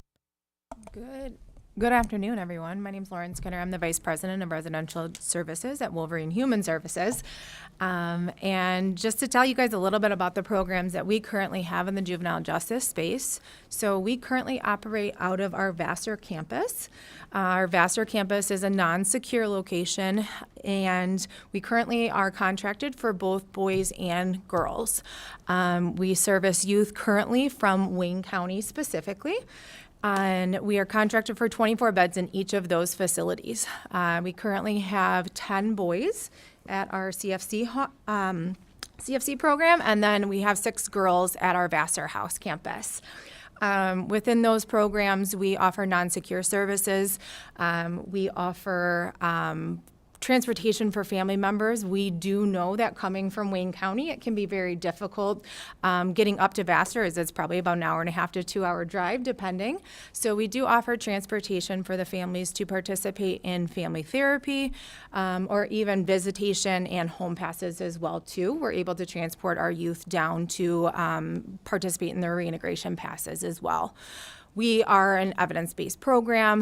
Good afternoon, everyone. My name is Lauren Skinner. I'm the Vice President of Residential Services at Wolverine Human Services. And just to tell you guys a little bit about the programs that we currently have in the juvenile justice space. So we currently operate out of our Vassar campus. Our Vassar campus is a non-secure location, and we currently are contracted for both boys and girls. We service youth currently from Wayne County specifically. And we are contracted for 24 beds in each of those facilities. We currently have 10 boys at our CFC program, and then we have 6 girls at our Vassar House campus. Within those programs, we offer non-secure services. We offer transportation for family members. We do know that coming from Wayne County, it can be very difficult getting up to Vassar, as it's probably about an hour and a half to 2 hour drive, depending. So we do offer transportation for the families to participate in family therapy or even visitation and home passes as well, too. We're able to transport our youth down to participate in their reintegration passes as well. We are an evidence-based program.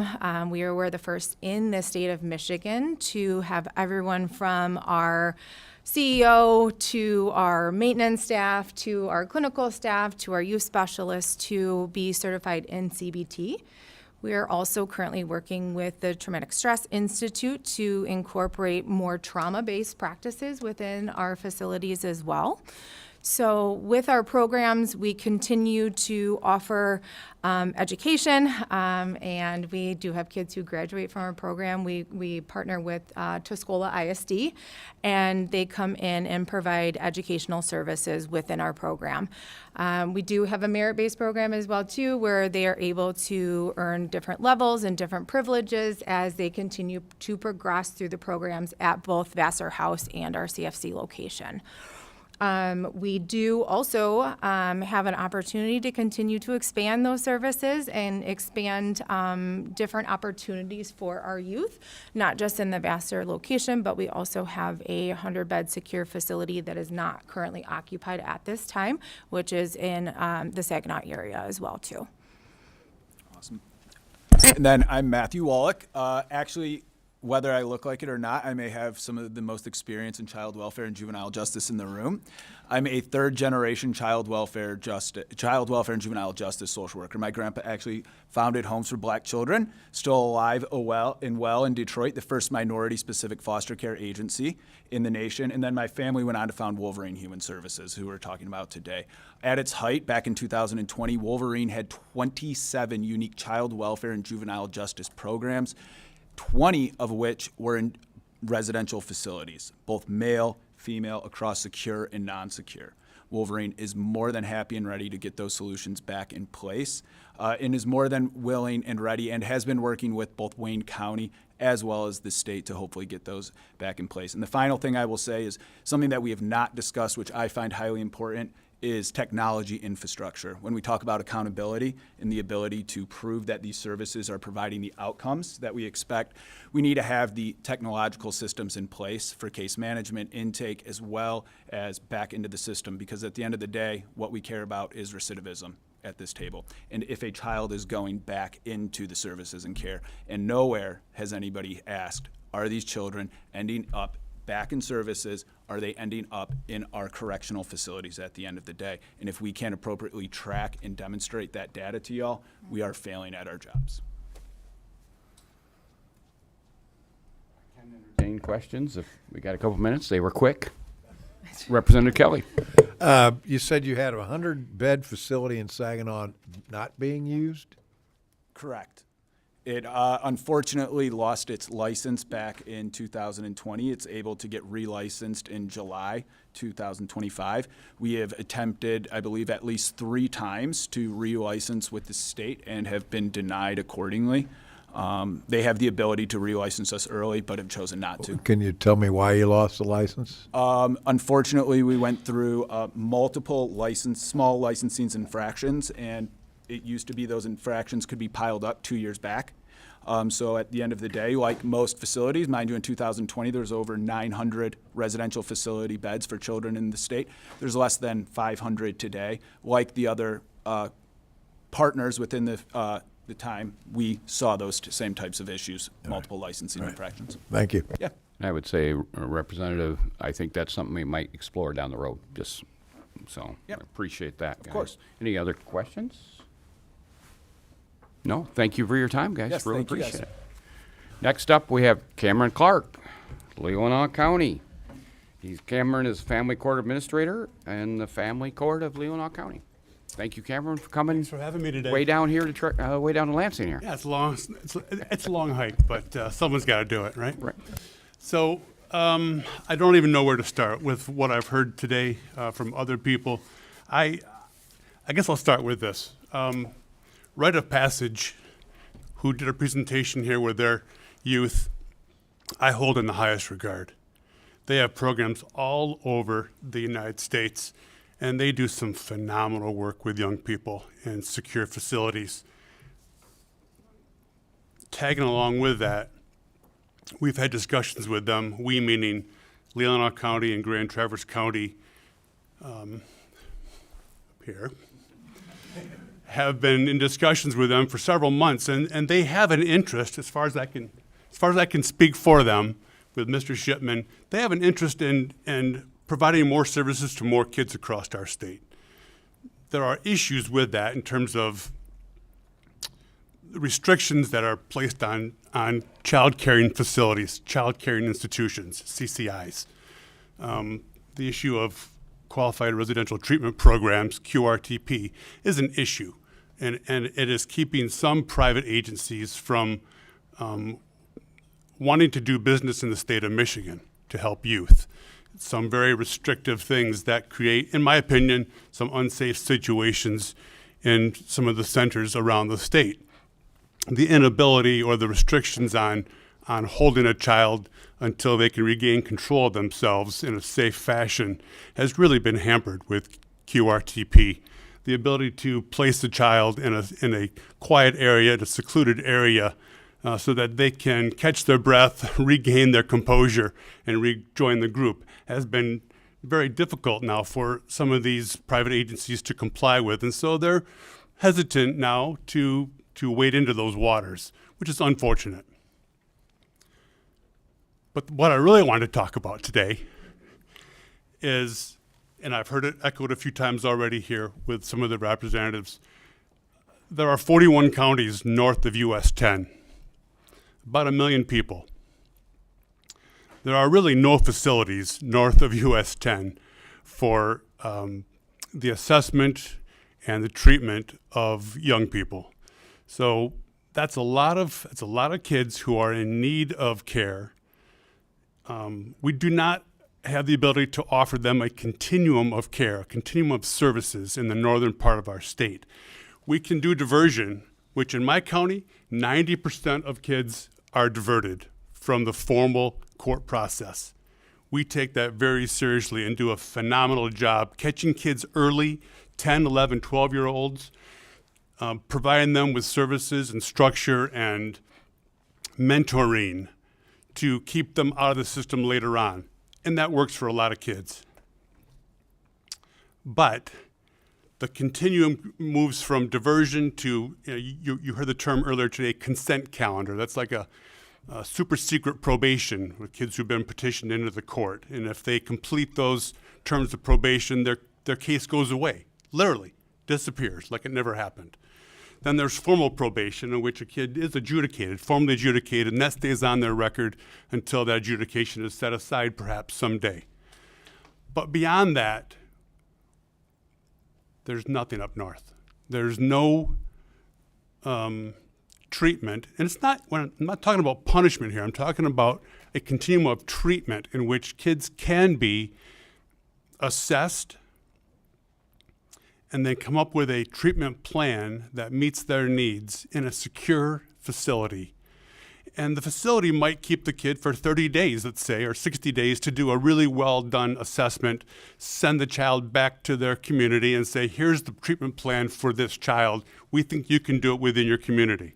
We're the first in the state of Michigan to have everyone from our CEO to our maintenance staff to our clinical staff to our youth specialists to be certified in CBT. We are also currently working with the Traumatic Stress Institute to incorporate more trauma-based practices within our facilities as well. So with our programs, we continue to offer education, and we do have kids who graduate from our program. We partner with Tuscola ISD, and they come in and provide educational services within our program. We do have a merit-based program as well too, where they are able to earn different levels and different privileges as they continue to progress through the programs at both Vassar House and our CFC location. We do also have an opportunity to continue to expand those services and expand different opportunities for our youth, not just in the Vassar location, but we also have a 100-bed secure facility that is not currently occupied at this time, which is in the Saginaw area as well, too. Awesome. And then I'm Matthew Wallach. Actually, whether I look like it or not, I may have some of the most experience in child welfare and juvenile justice in the room. I'm a third-generation child welfare and juvenile justice social worker. My grandpa actually founded Homes for Black Children, still alive and well in Detroit, the first minority-specific foster care agency in the nation. And then my family went on to found Wolverine Human Services, who we're talking about today. At its height, back in 2020, Wolverine had 27 unique child welfare and juvenile justice programs, 20 of which were in residential facilities, both male, female, across secure and non-secure. Wolverine is more than happy and ready to get those solutions back in place, and is more than willing and ready and has been working with both Wayne County as well as the state to hopefully get those back in place. And the final thing I will say is something that we have not discussed, which I find highly important, is technology infrastructure. When we talk about accountability and the ability to prove that these services are providing the outcomes that we expect, we need to have the technological systems in place for case management, intake, as well as back into the system, because at the end of the day, what we care about is recidivism at this table. And if a child is going back into the services and care, and nowhere has anybody asked, are these children ending up back in services? Are they ending up in our correctional facilities at the end of the day? And if we can't appropriately track and demonstrate that data to y'all, we are failing at our jobs. Any questions? If we got a couple minutes, they were quick. Representative Kelly. You said you had a 100-bed facility in Saginaw not being used? Correct. It unfortunately lost its license back in 2020. It's able to get relicensed in July 2025. We have attempted, I believe, at least 3 times to relicense with the state and have been denied accordingly. They have the ability to relicense us early, but have chosen not to. Can you tell me why you lost the license? Unfortunately, we went through multiple small licensing infractions, and it used to be those infractions could be piled up 2 years back. So at the end of the day, like most facilities, mind you, in 2020, there's over 900 residential facility beds for children in the state. There's less than 500 today. Like the other partners within the time, we saw those same types of issues, multiple licensing infractions. Thank you. Yeah. I would say, Representative, I think that's something we might explore down the road, just so. Yep. I appreciate that, guys. Of course. Any other questions? No, thank you for your time, guys. Yes, really thank you, appreciate guys. it. Next up, we have Cameron Clark, Leelanau County. Cameron is Family Court Administrator in the Family Court of Leelanau County. Thank you, Cameron, for coming. Thanks for having me today. Way down here to way down to Lansing here. Yeah, it's long. It's a long hike, but someone's got to do it, right? Right. So I don't even know where to start with what I've heard today from other people. I guess I'll start with this. Rite of Passage, who did a presentation here with their youth, I hold in the highest regard. They have programs all over the United States, and they do some phenomenal work with young people in secure facilities. Tagging along with that, we've had discussions with them, we meaning Leelanau County and Grand Traverse County here, have been in discussions with them for several months, and they have an interest, as far as I can speak for them, with Mr. Shipman, they have an interest in providing more services to more kids across our state. There are issues with that in terms of restrictions that are placed on child caring facilities, child caring institutions, CCIs. The issue of Qualified Residential Treatment Programs, QRTP, is an issue. And it is keeping some private agencies from wanting to do business in the state of Michigan to help youth. Some very restrictive things that create, in my opinion, some unsafe situations in some of the centers around the state. The inability or the restrictions on holding a child until they can regain control of themselves in a safe fashion has really been hampered with QRTP. The ability to place a child in a quiet area, in a secluded area, so that they can catch their breath, regain their composure, and rejoin the group has been very difficult now for some of these private agencies to comply with. And so they're hesitant now to wade into those waters, which is unfortunate. But what I really wanted to talk about today is, and I've heard it echoed a few times already here with some of the representatives, there are 41 counties north of US 10, about 1 million people. There are really no facilities north of US 10 for the assessment and the treatment of young people. So that's a lot of kids who are in need of care. We do not have the ability to offer them a continuum of care, a continuum of services in the northern part of our state. We can do diversion, which in my county, 90% of kids are diverted from the formal court process. We take that very seriously and do a phenomenal job catching kids early, 10, 11, 12-year-olds, providing them with services and structure and mentoring to keep them out of the system later on. And that works for a lot of kids. But the continuum moves from diversion to, you heard the term earlier today, consent calendar. That's like a super secret probation with kids who've been petitioned into the court. And if they complete those terms of probation, their case goes away, literally disappears like it never happened. Then there's formal probation, in which a kid is adjudicated, formally adjudicated, and that stays on their record until that adjudication is set aside perhaps someday. But beyond that, there's nothing up north. There's no treatment, and I'm not talking about punishment here. I'm talking about a continuum of treatment in which kids can be assessed and then come up with a treatment plan that meets their needs in a secure facility. And the facility might keep the kid for 30 days, let's say, or 60 days to do a really well-done assessment, send the child back to their community and say, here's the treatment plan for this child. We think you can do it within your community.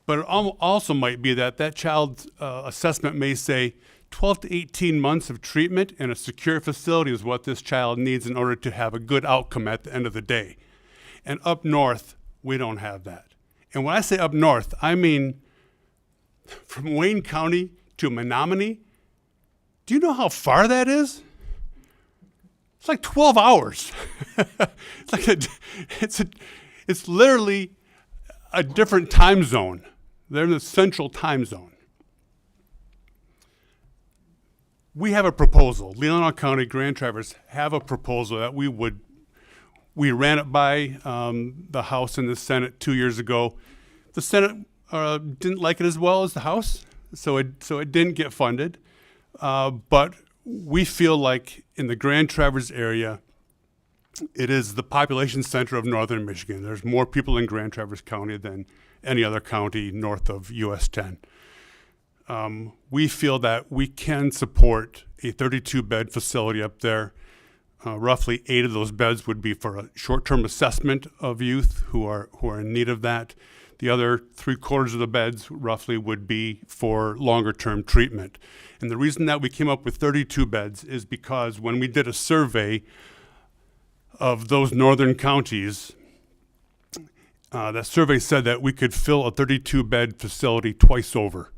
But it also might be that child's assessment may say 12 to 18 months of treatment in a secure facility is what this child needs in order to have a good outcome at the end of the day. And up north, we don't have that. And when I say up north, I mean from Wayne County to Menominee. Do you know how far that is? It's like 12 hours. It's literally a different time zone. They're in the central time zone. We have a proposal. Leelanau County, Grand Traverse have a proposal that we ran it by the House and the Senate 2 years ago. The Senate didn't like it as well as the House, so it didn't get funded. But we feel like in the Grand Traverse area, it is the population center of northern Michigan. There's more people in Grand Traverse County than any other county north of US 10. We feel that we can support a 32-bed facility up there. Roughly 8 of those beds would be for a short-term assessment of youth who are in need of that. The other 3/4 of the beds roughly would be for longer-term treatment. And the reason that we came up with 32 beds is because when we did a survey of those northern counties, that survey said that we could fill a 32-bed facility twice over.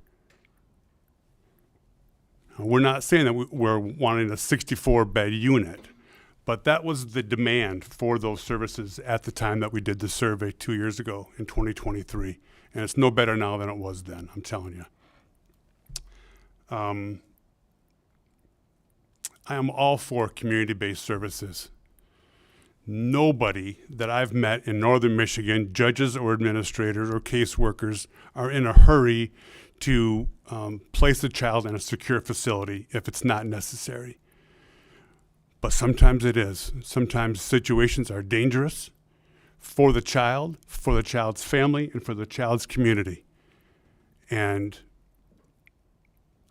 We're not saying that we're wanting a 64-bed unit, but that was the demand for those services at the time that we did the survey 2 years ago in 2023. And it's no better now than it was then, I'm telling you. I am all for community-based services. Nobody that I've met in northern Michigan, judges or administrators or caseworkers, are in a hurry to place a child in a secure facility if it's not necessary. But sometimes it is. Sometimes situations are dangerous for the child, for the child's family, and for the child's community. And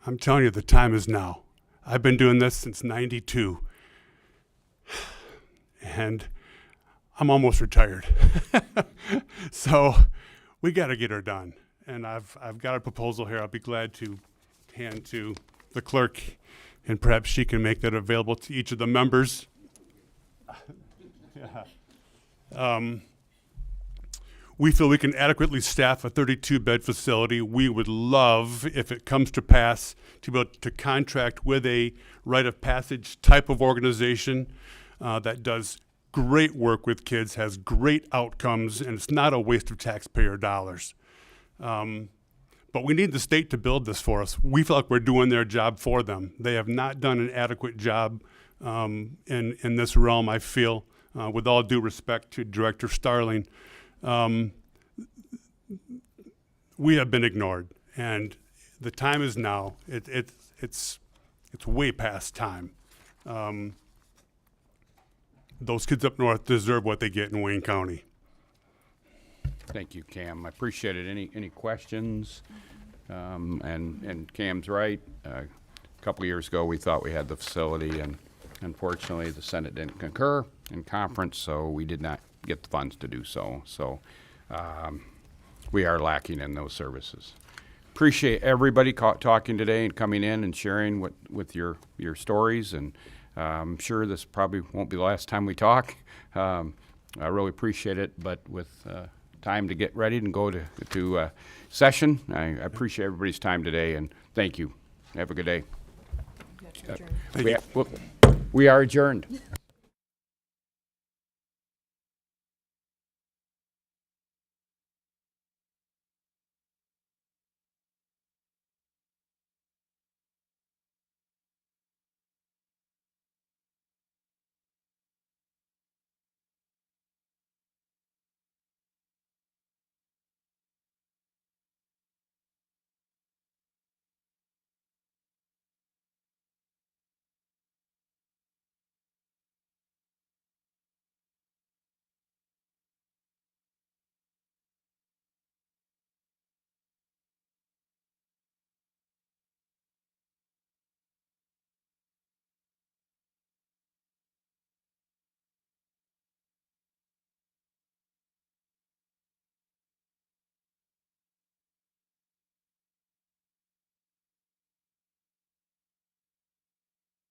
I'm telling you, the time is now. I've been doing this since '92. And I'm almost retired. So we got to get her done. And I've got a proposal here I'll be glad to hand to the clerk, and perhaps she can make that available to each of the members. We feel we can adequately staff a 32-bed facility. We would love, if it comes to pass, to be able to contract with a rite of passage type of organization that does great work with kids, has great outcomes, and it's not a waste of taxpayer dollars. But we need the state to build this for us. We feel like we're doing their job for them. They have not done an adequate job in this realm, I feel, with all due respect to Director Starling. We have been ignored, and the time is now. It's way past time. Those kids up north deserve what they get in Wayne County. Thank you, Cam. I appreciate it. Any questions? And Cam's right. A couple of years ago, we thought we had the facility, and unfortunately, the Senate didn't concur in conference, so we did not get the funds to do so. So we are lacking in those services. Appreciate everybody talking today and coming in and sharing with your stories, and I'm sure this probably won't be the last time we talk. I really appreciate it, but with time to get ready and go to session, I appreciate everybody's time today, and thank you. Have a good day. We are adjourned.